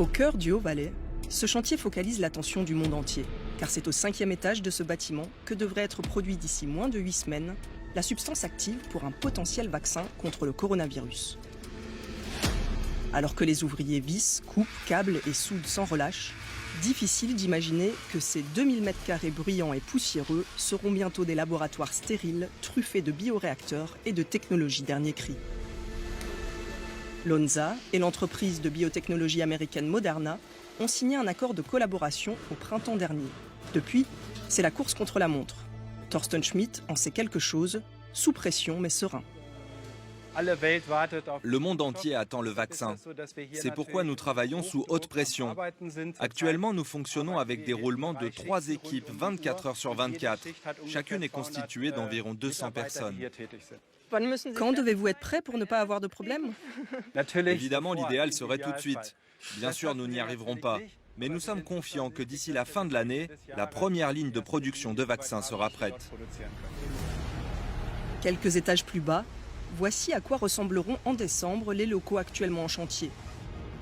Au cœur du Haut-Valais, ce chantier focalise l'attention du monde entier, car c'est au 5e étage de ce bâtiment que devrait être produit d'ici moins de 8 semaines la substance active pour un potentiel vaccin contre le coronavirus. Alors que les ouvriers vissent, coupent, câblent et soudent sans relâche, difficile d'imaginer que ces 2000 m² bruyants et poussiéreux seront bientôt des laboratoires stériles, truffés de bioréacteurs et de technologies dernier cri. Lonza et l'entreprise de biotechnologie américaine Moderna ont signé un accord de collaboration au printemps dernier. Depuis, c'est la course contre la montre. Thorsten Schmidt en sait quelque chose, sous pression mais serein. Le monde entier attend le vaccin. C'est pourquoi nous travaillons sous haute pression. Actuellement, nous fonctionnons avec des roulements de 3 équipes, 24 heures sur 24. Chacune est constituée d'environ 200 personnes. Quand devez-vous être prêt pour ne pas avoir de problème ? Évidemment, l'idéal serait tout de suite. Bien sûr, nous n'y arriverons pas. Mais nous sommes confiants que d'ici la fin de l'année, la première ligne de production de vaccins sera prête. Quelques étages plus bas, voici à quoi ressembleront en décembre les locaux actuellement en chantier.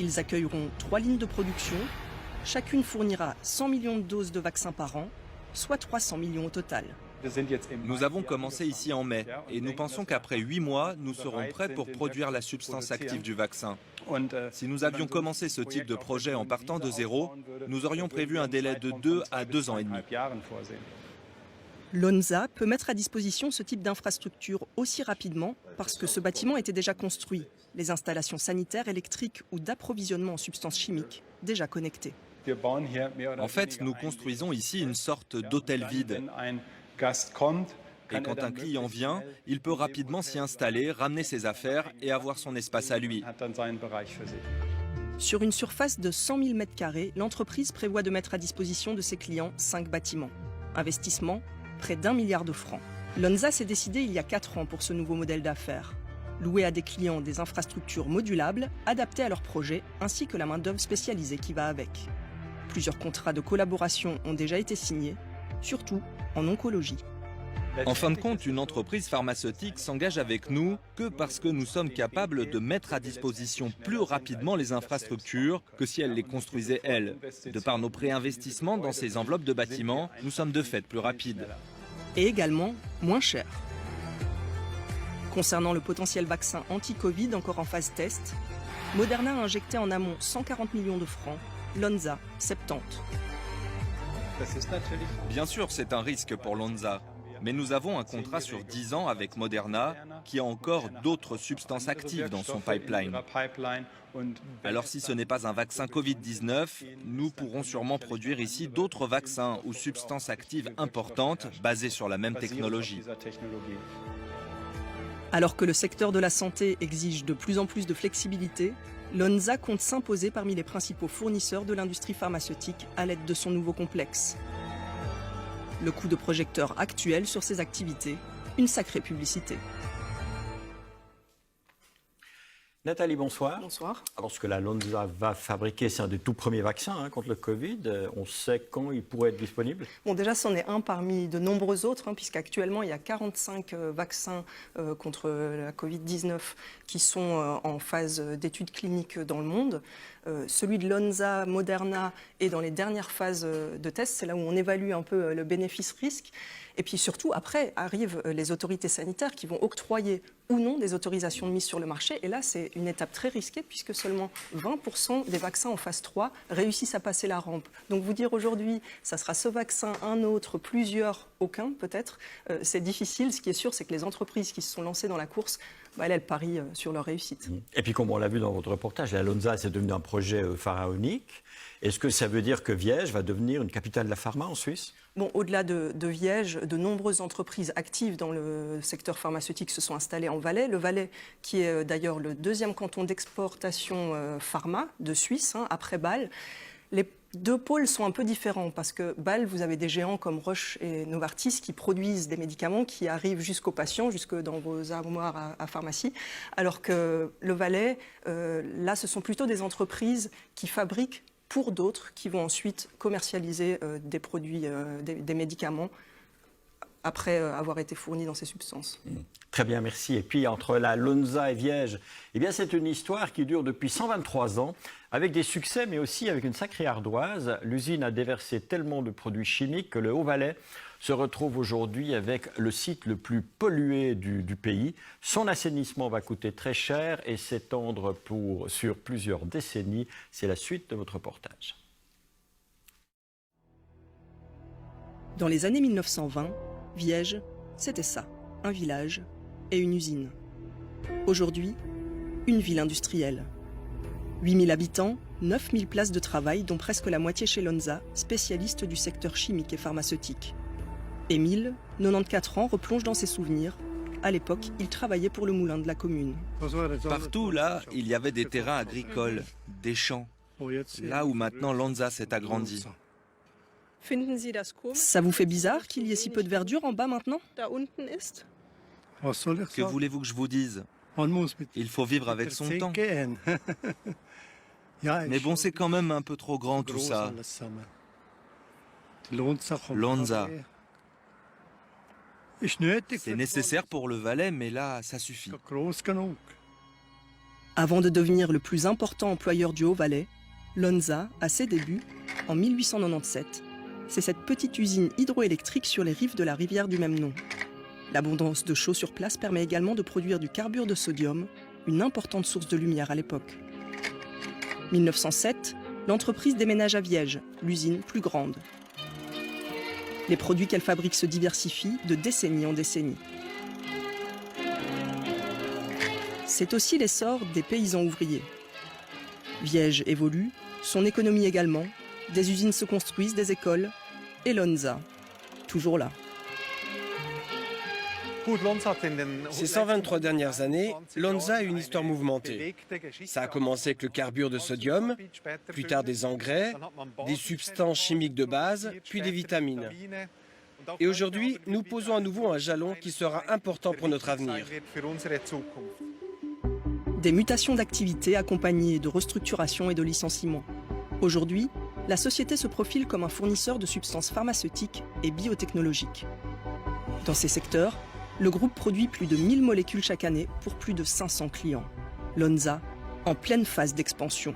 Ils accueilleront 3 lignes de production. Chacune fournira 100 millions de doses de vaccins par an, soit 300 millions au total. Nous avons commencé ici en mai et nous pensons qu'après 8 mois, nous serons prêts pour produire la substance active du vaccin. Si nous avions commencé ce type de projet en partant de zéro, nous aurions prévu un délai de 2 à 2 ans et demi. Lonza peut mettre à disposition ce type d'infrastructure aussi rapidement parce que ce bâtiment était déjà construit, les installations sanitaires, électriques ou d'approvisionnement en substances chimiques déjà connectées. En fait, nous construisons ici une sorte d'hôtel vide. Et quand un client vient, il peut rapidement s'y installer, ramener ses affaires et avoir son espace à lui. Sur une surface de 100 000 m², l'entreprise prévoit de mettre à disposition de ses clients 5 bâtiments. Investissement, près d'1 milliard de francs. Lonza s'est décidé il y a 4 ans pour ce nouveau modèle d'affaires. Louer à des clients des infrastructures modulables, adaptées à leurs projets, ainsi que la main-d'œuvre spécialisée qui va avec. Plusieurs contrats de collaboration ont déjà été signés, surtout en oncologie. En fin de compte, une entreprise pharmaceutique s'engage avec nous que parce que nous sommes capables de mettre à disposition plus rapidement les infrastructures que si elle les construisait elle. De par nos préinvestissements dans ces enveloppes de bâtiments, nous sommes de fait plus rapides. Et également moins cher. Concernant le potentiel vaccin anti-Covid encore en phase test, Moderna a injecté en amont 140 millions de francs, Lonza 70. Bien sûr, c'est un risque pour Lonza. Mais nous avons un contrat sur 10 ans avec Moderna qui a encore d'autres substances actives dans son pipeline. Alors si ce n'est pas un vaccin Covid-19, nous pourrons sûrement produire ici d'autres vaccins ou substances actives importantes basées sur la même technologie. Alors que le secteur de la santé exige de plus en plus de flexibilité, Lonza compte s'imposer parmi les principaux fournisseurs de l'industrie pharmaceutique à l'aide de son nouveau complexe. Le coup de projecteur actuel sur ces activités, une sacrée publicité. Nathalie, bonsoir. Bonsoir. Alors, ce que la Lonza va fabriquer, c'est un des tout premiers vaccins contre le Covid. On sait quand il pourrait être disponible? Bon, déjà, c'en est un parmi de nombreux autres, puisqu'actuellement, il y a 45 vaccins contre la Covid-19 qui sont en phase d'études cliniques dans le monde. Celui de Lonza, Moderna est dans les dernières phases de tests. C'est là où on évalue un peu le bénéfice-risque. Et puis surtout, après, arrivent les autorités sanitaires qui vont octroyer ou non des autorisations de mise sur le marché. Et là, c'est une étape très risquée puisque seulement 20% des vaccins en phase 3 réussissent à passer la rampe. Donc vous dire aujourd'hui, ça sera ce vaccin, un autre, plusieurs, aucun peut-être, c'est difficile. Ce qui est sûr, c'est que les entreprises qui se sont lancées dans la course, elles parient sur leur réussite. Et puis comme on l'a vu dans votre reportage, la Lonza, c'est devenu un projet pharaonique. Est-ce que ça veut dire que Viège va devenir une capitale de la pharma en Suisse? Bon, au-delà de Viège, de nombreuses entreprises actives dans le secteur pharmaceutique se sont installées en Valais. Le Valais, qui est d'ailleurs le deuxième canton d'exportation pharma de Suisse, après Bâle. Les deux pôles sont un peu différents parce que Bâle, vous avez des géants comme Roche et Novartis qui produisent des médicaments qui arrivent jusqu'aux patients, jusque dans vos armoires à pharmacie, alors que le Valais, là, ce sont plutôt des entreprises qui fabriquent pour d'autres qui vont ensuite commercialiser des produits, des médicaments après avoir été fournis dans ces substances. Très bien, merci. Et puis entre la Lonza et Viège, eh bien c'est une histoire qui dure depuis 123 ans, avec des succès mais aussi avec une sacrée ardoise. L'usine a déversé tellement de produits chimiques que le Haut-Valais se retrouve aujourd'hui avec le site le plus pollué du pays. Son assainissement va coûter très cher et s'étendre sur plusieurs décennies. C'est la suite de votre reportage. Dans les années 1920, Viège, c'était ça, un village et une usine. Aujourd'hui, une ville industrielle. 8000 habitants, 9000 places de travail, dont presque la moitié chez Lonza, spécialiste du secteur chimique et pharmaceutique. Émile, 94 ans, replonge dans ses souvenirs. À l'époque, il travaillait pour le moulin de la commune. Partout là, il y avait des terrains agricoles, des champs. Là où maintenant Lonza s'est agrandi. Ça vous fait bizarre qu'il y ait si peu de verdure en bas maintenant? Que voulez-vous que je vous dise? Il faut vivre avec son temps. Mais bon, c'est quand même un peu trop grand tout ça. Lonza. C'est nécessaire pour le Valais, mais là, ça suffit. Avant de devenir le plus important employeur du Haut-Valais, Lonza, à ses débuts, en 1897, c'est cette petite usine hydroélectrique sur les rives de la rivière du même nom. L'abondance de chaux sur place permet également de produire du carbure de sodium, une importante source de lumière à l'époque. 1907, l'entreprise déménage à Viège, l'usine plus grande. Les produits qu'elle fabrique se diversifient de décennie en décennie. C'est aussi l'essor des paysans ouvriers. Viège évolue, son économie également, des usines se construisent, des écoles, et Lonza, toujours là. Ces 123 dernières années, Lonza a une histoire mouvementée. Ça a commencé avec le carbure de sodium, plus tard des engrais, des substances chimiques de base, puis des vitamines. Et aujourd'hui, nous posons à nouveau un jalon qui sera important pour notre avenir. Des mutations d'activité accompagnées de restructurations et de licenciements. Aujourd'hui, la société se profile comme un fournisseur de substances pharmaceutiques et biotechnologiques. Dans ces secteurs, le groupe produit plus de 1000 molécules chaque année pour plus de 500 clients. Lonza, en pleine phase d'expansion.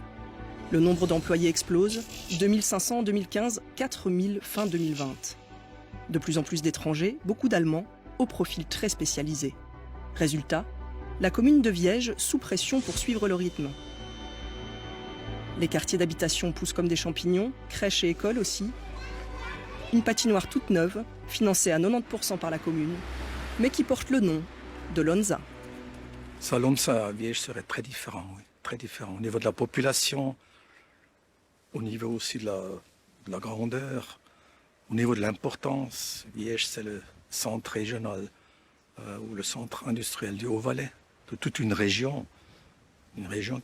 Le nombre d'employés explose, 2500 en 2015, 4000 fin 2020. De plus en plus d'étrangers, beaucoup d'Allemands, au profil très spécialisé. Résultat, la commune de Viège sous pression pour suivre le rythme. Les quartiers d'habitation poussent comme des champignons, crèches et écoles aussi. Une patinoire toute neuve, financée à 90% par la commune, mais qui porte le nom de Lonza. Ça, Lonza à Viège serait très différent, oui, très différent. Au niveau de la population, au niveau aussi de la grandeur, au niveau de l'importance. Viège, c'est le centre régional ou le centre industriel du Haut-Valais, de toute une région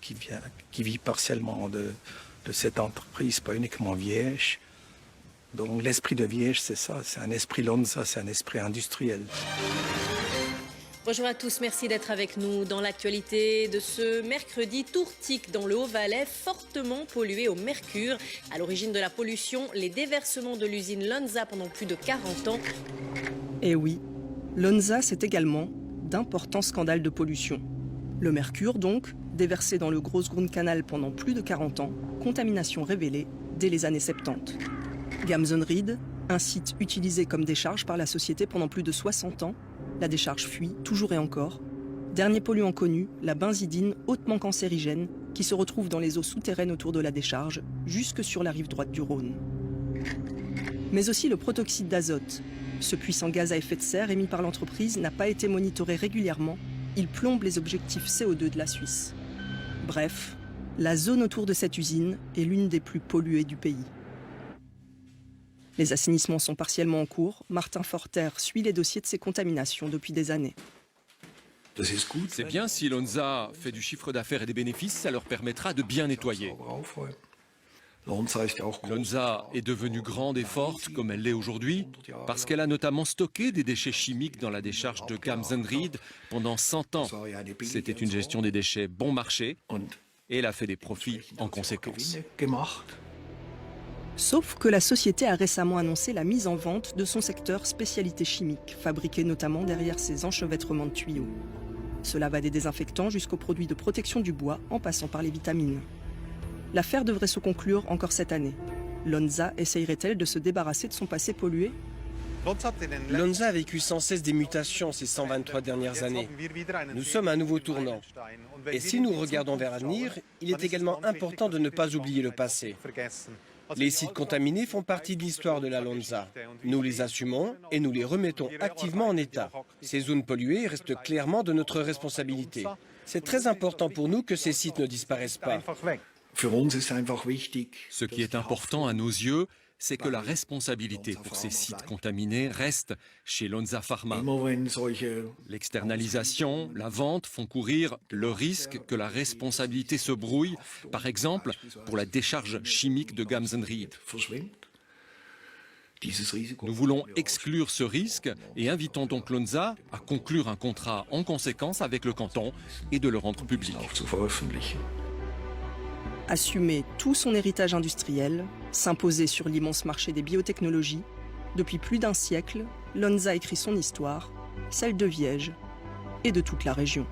qui vit partiellement de cette entreprise, pas uniquement Viège. Donc l'esprit de Viège, c'est ça, c'est un esprit Lonza, c'est un esprit industriel. Bonjour à tous, merci d'être avec nous dans l'actualité de ce mercredi. Tourtique dans le Haut-Valais, fortement pollué au mercure. À l'origine de la pollution, les déversements de l'usine Lonza pendant plus de 40 ans. Et oui, Lonza, c'est également d'importants scandales de pollution. Le mercure, donc, déversé dans le Großgrundkanal pendant plus de 40 ans, contamination révélée dès les années 70. Gamsenried, un site utilisé comme décharge par la société pendant plus de 60 ans, la décharge fuit, toujours et encore. Dernier polluant connu, la benzidine hautement cancérigène, qui se retrouve dans les eaux souterraines autour de la décharge, jusque sur la rive droite du Rhône. Mais aussi le protoxyde d'azote. Ce puissant gaz à effet de serre émis par l'entreprise n'a pas été monitoré régulièrement. Il plombe les objectifs CO2 de la Suisse. Bref, la zone autour de cette usine est l'une des plus polluées du pays. Les assainissements sont partiellement en cours. Martin Forter suit les dossiers de ces contaminations depuis des années. C'est bien, si Lonza fait du chiffre d'affaires et des bénéfices, ça leur permettra de bien nettoyer. Lonza est devenue grande et forte comme elle l'est aujourd'hui parce qu'elle a notamment stocké des déchets chimiques dans la décharge de Gamsenried pendant 100 ans. C'était une gestion des déchets bon marché et elle a fait des profits en conséquence. Sauf que la société a récemment annoncé la mise en vente de son secteur spécialité chimique, fabriqué notamment derrière ses enchevêtrements de tuyaux. Cela va des désinfectants jusqu'aux produits de protection du bois, en passant par les vitamines. L'affaire devrait se conclure encore cette année. Lonza essayerait-elle de se débarrasser de son passé pollué ? Lonza a vécu sans cesse des mutations ces 123 dernières années. Nous sommes à un nouveau tournant. Et si nous regardons vers l'avenir, il est également important de ne pas oublier le passé. Les sites contaminés font partie de l'histoire de la Lonza. Nous les assumons et nous les remettons activement en état. Ces zones polluées restent clairement de notre responsabilité. C'est très important pour nous que ces sites ne disparaissent pas. Ce qui est important à nos yeux, c'est que la responsabilité pour ces sites contaminés reste chez Lonza Pharma. L'externalisation, la vente font courir le risque que la responsabilité se brouille, par exemple pour la décharge chimique de Gamsenried. Nous voulons exclure ce risque et invitons donc Lonza à conclure un contrat en conséquence avec le canton et de le rendre public. Assumer tout son héritage industriel, s'imposer sur l'immense marché des biotechnologies, depuis plus d'un siècle, Lonza écrit son histoire, celle de Viège et de toute la région.